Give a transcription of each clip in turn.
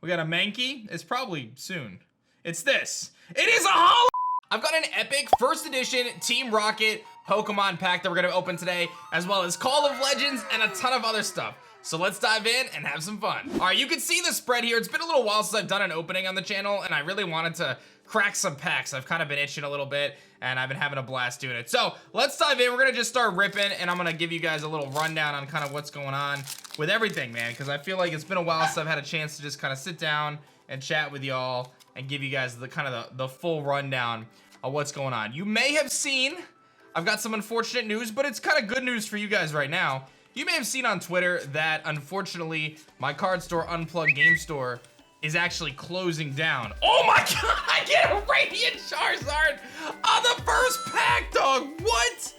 We got a Mankey. It's probably soon. It's this. It is a holo. I've got an epic first edition Team Rocket Pokemon pack that we're gonna open today, as well as Call of Legends and a ton of other stuff. So let's dive in and have some fun. All right, you can see the spread here. It's been a little while since I've done an opening on the channel, and I really wanted to crack some packs. I've kind of been itching a little bit, and I've been having a blast doing it. So let's dive in. We're gonna just start ripping, and I'm gonna give you guys a little rundown on kind of what's going on with everything, man, because I feel like it's been a while since I've had a chance to just kind of sit down and chat with y'all and give you guys the kind of the full rundown of what's going on. You may have seen, I've got some unfortunate news, but it's kind of good news for you guys right now. You may have seen on Twitter that, unfortunately, my card store, Unplugged Game Store, is actually closing down. Oh my god, I get a Radiant Charizard on the first pack, dog. What?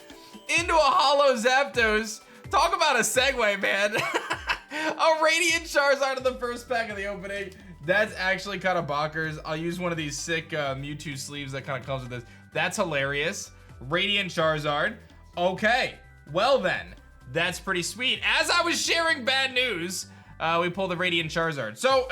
Into a Holo Zapdos. Talk about a segue, man. A Radiant Charizard on the first pack of the opening. That's actually kind of bonkers. I'll use one of these sick Mewtwo sleeves that kind of comes with this. That's hilarious. Radiant Charizard. Okay, well then. That's pretty sweet. As I was sharing bad news, we pulled the Radiant Charizard. So,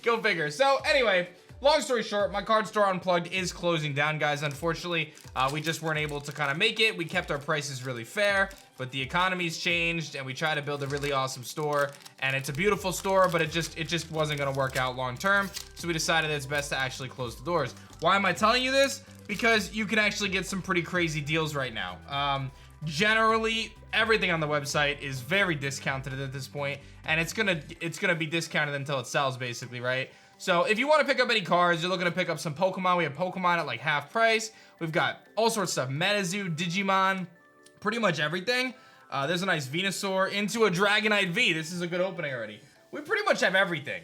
go figure. So anyway, long story short, my card store Unplugged is closing down, guys. Unfortunately, we just weren't able to kind of make it. We kept our prices really fair, but the economy's changed, and we tried to build a really awesome store, and it's a beautiful store, but it just wasn't gonna work out long term. So we decided it's best to actually close the doors. Why am I telling you this? Because you can actually get some pretty crazy deals right now. Generally, everything on the website is very discounted at this point, and it's gonna be discounted until it sells, basically, right? So if you want to pick up any cards, you're looking to pick up some Pokemon. We have Pokemon at like half price. We've got all sorts of stuff: Metazoo, Digimon, pretty much everything. There's a nice Venusaur into a Dragonite V. This is a good opening already. We pretty much have everything.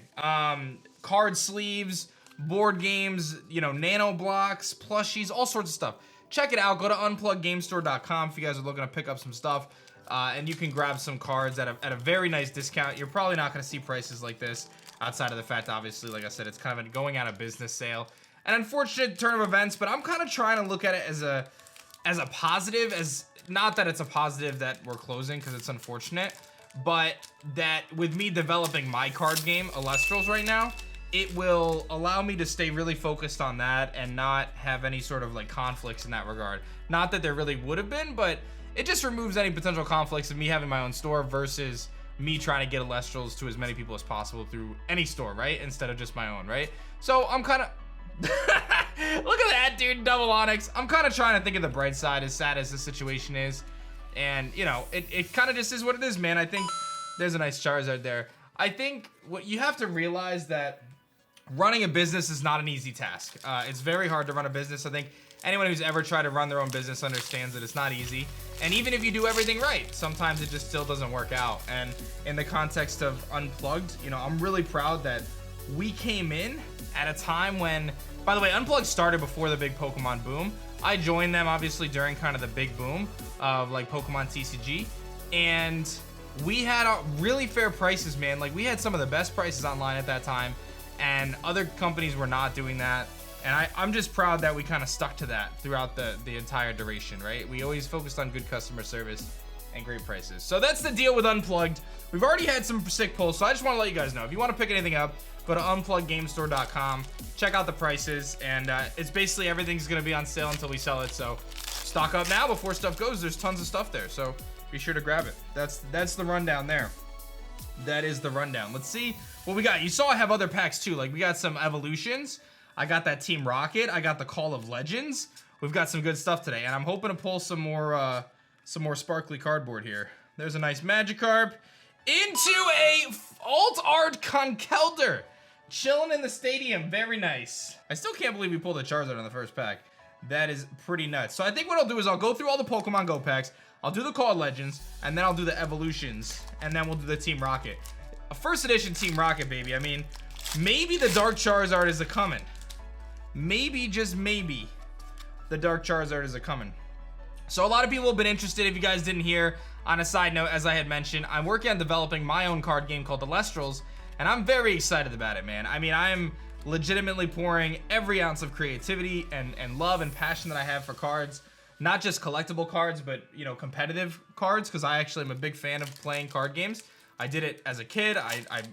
Card sleeves, board games, you know, nano blocks, plushies, all sorts of stuff. Check it out. Go to UnpluggedGameStore.com if you guys are looking to pick up some stuff, and you can grab some cards at a very nice discount. You're probably not going to see prices like this outside of the fact, obviously, like I said, it's kind of a going out of business sale. An unfortunate turn of events, but I'm kind of trying to look at it as a positive, as not that it's a positive that we're closing because it's unfortunate, but that with me developing my card game, Elestrals, right now, it will allow me to stay really focused on that and not have any sort of like conflicts in that regard. Not that there really would have been, but it just removes any potential conflicts of me having my own store versus me trying to get Elestrals to as many people as possible through any store, right? Instead of just my own, right? So I'm kind of... Look at that, dude, double Onyx. I'm kind of trying to think of the bright side, as sad as the situation is. And, you know, it kind of just is what it is, man. I think there's a nice Charizard there. I think what you have to realize that running a business is not an easy task. It's very hard to run a business. I think anyone who's ever tried to run their own business understands that it's not easy. And even if you do everything right, sometimes it just still doesn't work out. And in the context of Unplugged, you know, I'm really proud that we came in at a time when, by the way, Unplugged started before the big Pokemon boom. I joined them obviously during kind of the big boom of like Pokemon TCG. And we had really fair prices, man. Like we had some of the best prices online at that time. And other companies were not doing that. And I'm just proud that we kind of stuck to that throughout the entire duration, right? We always focused on good customer service and great prices. So that's the deal with Unplugged. We've already had some sick pulls, so I just want to let you guys know. If you want to pick anything up, go to UnpluggedGameStore.com, check out the prices, and it's basically everything's going to be on sale until we sell it. So stock up now before stuff goes. There's tons of stuff there, so be sure to grab it. That's the rundown there. That is the rundown. Let's see what we got. You saw I have other packs too. Like we got some evolutions. I got that Team Rocket. I got the Call of Legends. We've got some good stuff today, and I'm hoping to pull some more sparkly cardboard here. There's a nice Magikarp into a Alt Art Conkeldurr, chilling in the stadium. Very nice. I still can't believe we pulled a Charizard on the first pack. That is pretty nuts. So I think what I'll do is I'll go through all the Pokemon Go packs. I'll do the Call of Legends, and then I'll do the evolutions, and then we'll do the Team Rocket. A first edition Team Rocket, baby. I mean, maybe the Dark Charizard is a-coming. Maybe, just maybe, the Dark Charizard is a-coming. So a lot of people have been interested, if you guys didn't hear. On a side note, as I had mentioned, I'm working on developing my own card game called Elestrals, and I'm very excited about it, man. I mean, I'm legitimately pouring every ounce of creativity and love and passion that I have for cards. Not just collectible cards, but, you know, competitive cards, because I actually am a big fan of playing card games. I did it as a kid. I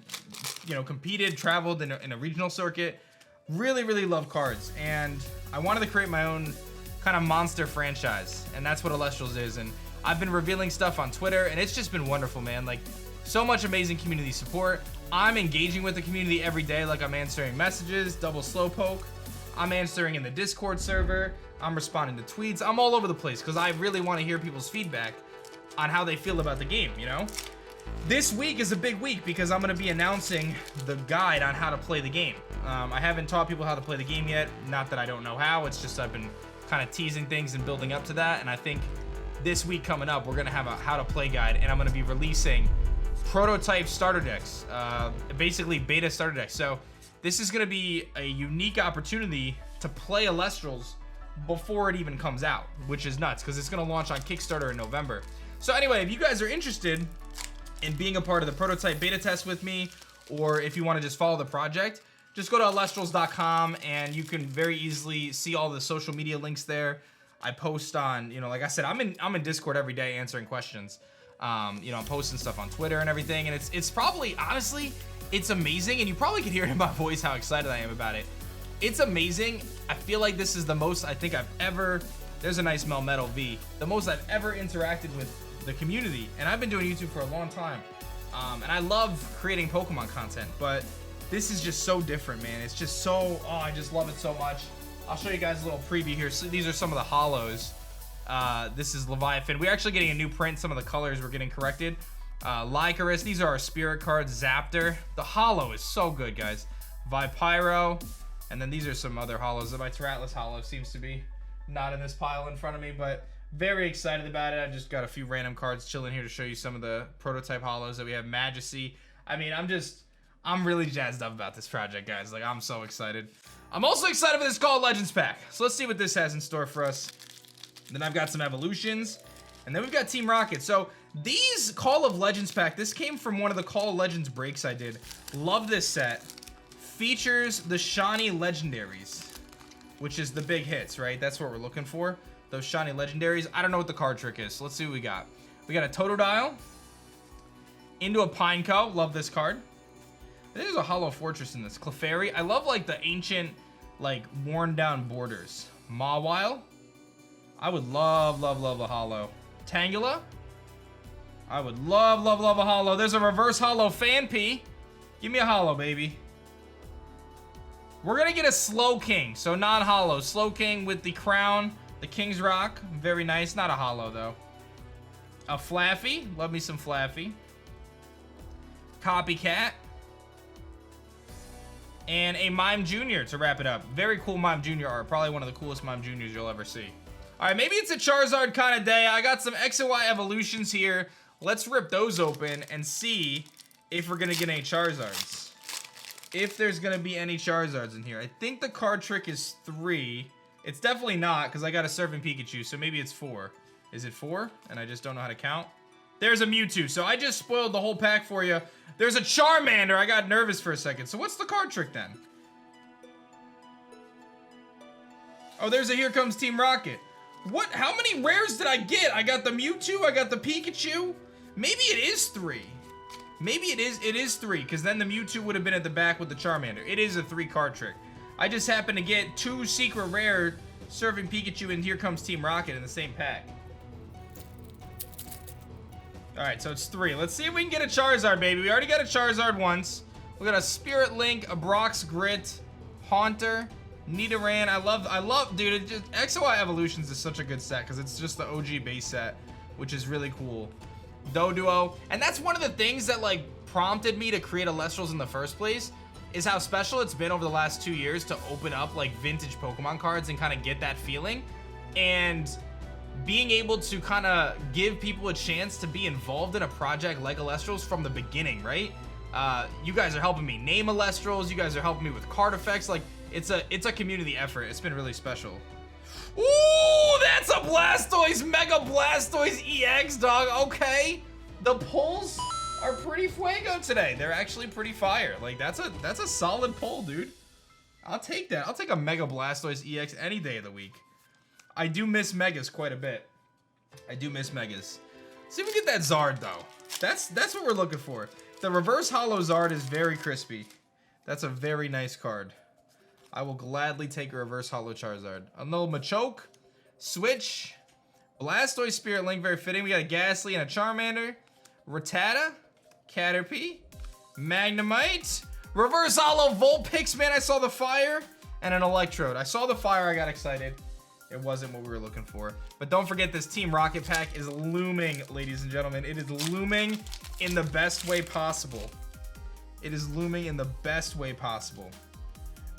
you know, competed, traveled in a regional circuit. Really, really love cards, and I wanted to create my own kind of monster franchise, and that's what Elestrals is. And I've been revealing stuff on Twitter, and it's just been wonderful, man. Like, so much amazing community support. I'm engaging with the community every day. Like, I'm answering messages, double slowpoke. I'm answering in the Discord server. I'm responding to tweets. I'm all over the place because I really want to hear people's feedback on how they feel about the game, you know? This week is a big week because I'm going to be announcing the guide on how to play the game. I haven't taught people how to play the game yet. Not that I don't know how. It's just I've been kind of teasing things and building up to that. And I think this week coming up, we're going to have a how to play guide. And I'm going to be releasing prototype starter decks. Basically beta starter decks. So this is going to be a unique opportunity to play Elestrals before it even comes out, which is nuts because it's going to launch on Kickstarter in November. So anyway, if you guys are interested in being a part of the prototype beta test with me, or if you want to just follow the project, just go to Elestrals.com and you can very easily see all the social media links there. I post on, you know, like I said, I'm in Discord every day answering questions. You know, I'm posting stuff on Twitter and everything, and it's probably, honestly, it's amazing, and you probably can hear it in my voice how excited I am about it. It's amazing. I feel like this is the most I think I've ever, there's a nice Melmetal V, the most I've ever interacted with the community, and I've been doing YouTube for a long time, and I love creating Pokemon content, but this is just so different, man. It's just so, oh, I just love it so much. I'll show you guys a little preview here. So these are some of the holos. This is Leviathan. We're actually getting a new print. Some of the colors we're getting corrected. Lycaris, these are our spirit cards. Zaptor. The holo is so good, guys. Vipyro, and then these are some other holos. My Terratlas holo seems to be not in this pile in front of me, but very excited about it. I just got a few random cards chilling here to show you some of the prototype holos that we have. Majesty. I mean, I'm really jazzed up about this project, guys. Like, I'm so excited. I'm also excited for this Call of Legends pack. So let's see what this has in store for us. Then I've got some evolutions, and then we've got Team Rocket. So these Call of Legends pack, this came from one of the Call of Legends breaks I did. Love this set. Features the shiny legendaries, which is the big hits, right? That's what we're looking for. Those shiny legendaries. I don't know what the card trick is. So let's see what we got. We got a Totodile into a Pineco. Love this card. There's a Hollow Fortress in this. Clefairy. I love, like, the ancient, like, worn down borders. Mawile. I would love a holo. Tangela. I would love a holo. There's a reverse holo Fanpy. Give me a holo, baby. We're gonna get a Slow King, so non-holo. Slow King with the crown, the King's Rock. Very nice. Not a holo, though. A Flaffy. Love me some Flaffy. Copycat. And a Mime Jr. to wrap it up. Very cool Mime Jr. art. Probably one of the coolest Mime Jrs you'll ever see. All right, maybe it's a Charizard kind of day. I got some X and Y evolutions here. Let's rip those open and see if we're going to get any Charizards. If there's going to be any Charizards in here. I think the card trick is 3. It's definitely not because I got a Surfing Pikachu, so maybe it's 4. Is it 4? And I just don't know how to count. There's a Mewtwo, so I just spoiled the whole pack for you. There's a Charmander. I got nervous for a second. So what's the card trick then? Oh, there's a Here Comes Team Rocket. What? How many rares did I get? I got the Mewtwo. I got the Pikachu. Maybe it is 3. Maybe it is 3, because then the Mewtwo would have been at the back with the Charmander. It is a 3 card trick. I just happened to get 2 secret rare Surfing Pikachu and Here Comes Team Rocket in the same pack. Alright, so it's 3. Let's see if we can get a Charizard, baby. We already got a Charizard once. We got a Spirit Link, a Brock's Grit, Haunter, Nidoran. I love, dude, X and Y Evolutions is such a good set because it's just the OG base set, which is really cool. Doduo. And that's one of the things that, like, prompted me to create Elestrals in the first place, is how special it's been over the last 2 years to open up, like, vintage Pokemon cards and kind of get that feeling. And being able to kind of give people a chance to be involved in a project like Elestrals from the beginning, right? You guys are helping me name Elestrals. You guys are helping me with card effects. Like, it's a community effort. It's been really special. Ooh, that's a Blastoise, Mega Blastoise EX, dog. Okay, the pulls are pretty fuego today. They're actually pretty fire. Like, that's a solid pull, dude. I'll take that. I'll take a Mega Blastoise EX any day of the week. I do miss Megas quite a bit. I do miss Megas. See if we get that Zard, though. That's what we're looking for. The reverse holo Zard is very crispy. That's a very nice card. I will gladly take a reverse holo Charizard. A little Machoke, Switch, Blastoise Spirit Link, very fitting. We got a Ghastly and a Charmander, Rattata, Caterpie, Magnemite, reverse holo Vulpix, man, I saw the fire, and an Electrode. I saw the fire, I got excited. It wasn't what we were looking for. But don't forget, this Team Rocket pack is looming, ladies and gentlemen. It is looming in the best way possible. It is looming in the best way possible.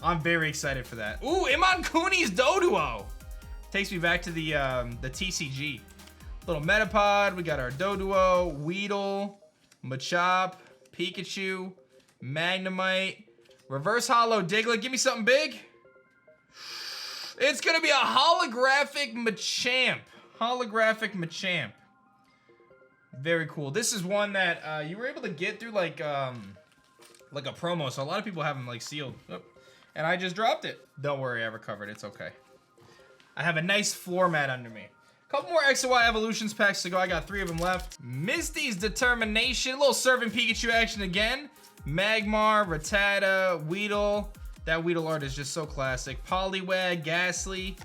I'm very excited for that. Ooh, Iman-Kuni's Doduo. Takes me back to the TCG. Little Metapod, we got our Doduo, Weedle, Machop, Pikachu, Magnemite, reverse holo Diglett. Give me something big. It's gonna be a holographic Machamp. Holographic Machamp. Very cool. This is one that you were able to get through like a promo, so a lot of people have them like sealed. Oh, and I just dropped it. Don't worry, I recovered. It's okay. I have a nice floor mat under me. Couple more X and Y Evolutions packs to go. I got 3 of them left. Misty's Determination. A little serving Pikachu action again. Magmar, Rattata, Weedle. That Weedle art is just so classic. Poliwag, Ghastly.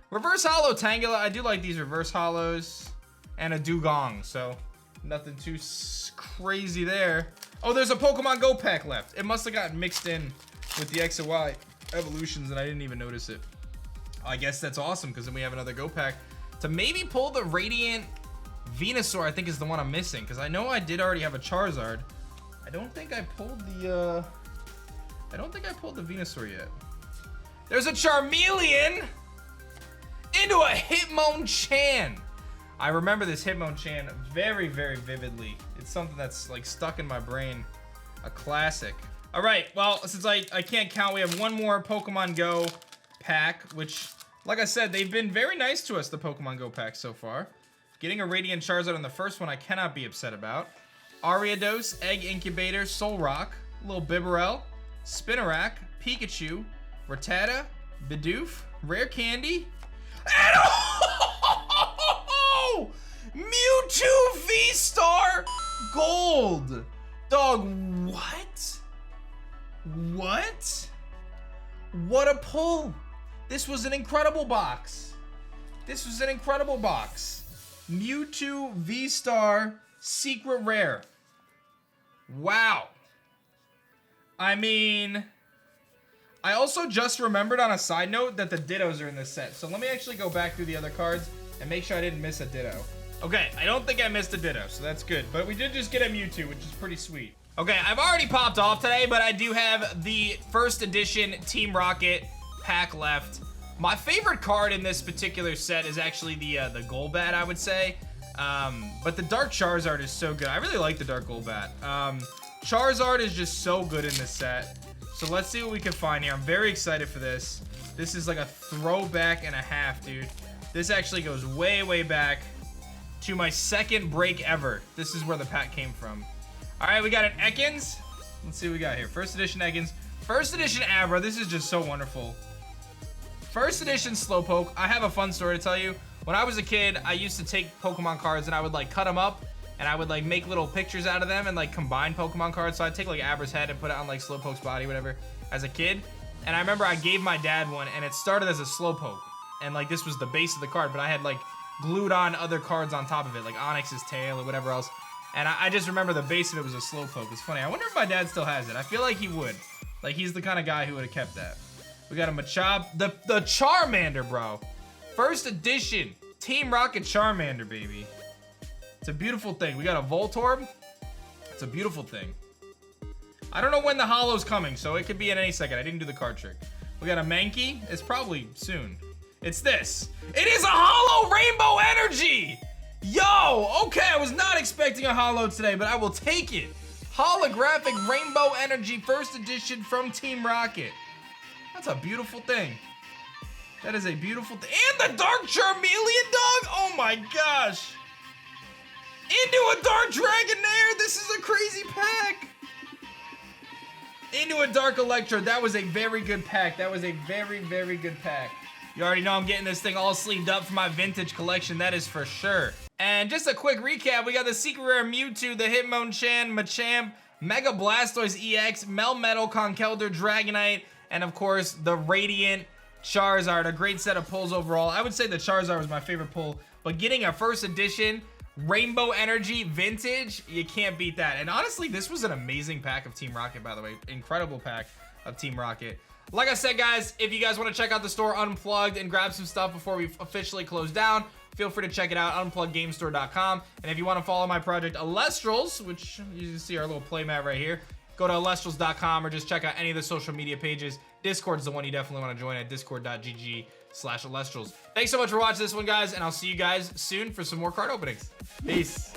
Reverse holo Tangela. I do like these reverse holos. And a Dugong, so nothing too crazy there. Oh, there's a Pokemon Go pack left. It must have gotten mixed in with the X and Y Evolutions and I didn't even notice it. I guess that's awesome because then we have another Go pack to maybe pull the Radiant Venusaur. I think is the one I'm missing because I know I did already have a Charizard. I don't think I pulled the Venusaur yet. There's a Charmeleon into a Hitmonchan. I remember this Hitmonchan very, very vividly. It's something that's like stuck in my brain. A classic. All right, well, since I can't count, we have one more Pokemon Go pack, which, like I said, they've been very nice to us, the Pokemon Go pack so far. Getting a Radiant Charizard on the first one, I cannot be upset about. Ariados, Egg Incubator, Solrock, little Bibarel, Spinarak, Pikachu, Rattata, Bidoof, Rare Candy, and oh! Mewtwo V-Star Gold! Dog, what? What? What a pull! This was an incredible box. This was an incredible box. Mewtwo V-Star Secret Rare. Wow. I mean, I also just remembered on a side note that the Dittos are in this set. So let me actually go back through the other cards and make sure I didn't miss a Ditto. Okay, I don't think I missed a Ditto, so that's good. But we did just get a Mewtwo, which is pretty sweet. Okay, I've already popped off today, but I do have the first edition Team Rocket pack left. My favorite card in this particular set is actually the Golbat, I would say. But the Dark Charizard is so good. I really like the Dark Golbat. Charizard is just so good in this set. So let's see what we can find here. I'm very excited for this. This is like a throwback and a half, dude. This actually goes way, way back to my second break ever. This is where the pack came from. All right, we got an Ekans. Let's see what we got here. First edition Ekans. First edition Abra. This is just so wonderful. First edition Slowpoke. I have a fun story to tell you. When I was a kid, I used to take Pokemon cards and I would like cut them up and I would like make little pictures out of them and like combine Pokemon cards. So I'd take like Abra's head and put it on like Slowpoke's body, whatever, as a kid. And I remember I gave my dad one and it started as a Slowpoke. And like this was the base of the card, but I had like glued on other cards on top of it, like Onyx's tail or whatever else. And I just remember the base of it was a Slowpoke. It's funny. I wonder if my dad still has it. I feel like he would. Like he's the kind of guy who would have kept that. We got a Machop. The Charmander, bro. First edition. Team Rocket Charmander, baby. It's a beautiful thing. We got a Voltorb. It's a beautiful thing. I don't know when the holo's coming, so it could be at any second. I didn't do the card trick. We got a Mankey. It's probably soon. It's this. It is a holo Rainbow Energy. Yo, okay, I was not expecting a holo today, but I will take it. Holographic Rainbow Energy, first edition from Team Rocket. That's a beautiful thing. That is a beautiful thing. And the Dark Charmeleon, dog. Oh my gosh. Into a Dark Dragonair. This is a crazy pack. Into a Dark Electrode. That was a very good pack. That was a very, very good pack. You already know I'm getting this thing all sleeved up for my vintage collection. That is for sure. And just a quick recap, we got the Secret Rare Mewtwo, the Hitmonchan, Machamp, Mega Blastoise EX, Melmetal, Conkeldurr, Dragonite, and of course, the Radiant Charizard. A great set of pulls overall. I would say the Charizard was my favorite pull, but getting a first edition Rainbow Energy Vintage, you can't beat that. And honestly, this was an amazing pack of Team Rocket, by the way. Incredible pack of Team Rocket. Like I said, guys, if you guys want to check out the store Unplugged and grab some stuff before we officially close down, feel free to check it out, UnpluggedGameStore.com. And if you want to follow my project Elestrals, which you can see our little playmat right here, go to Elestrals.com or just check out any of the social media pages. Discord is the one you definitely want to join at discord.gg/Elestrals. Thanks so much for watching this one, guys, and I'll see you guys soon for some more card openings. Peace.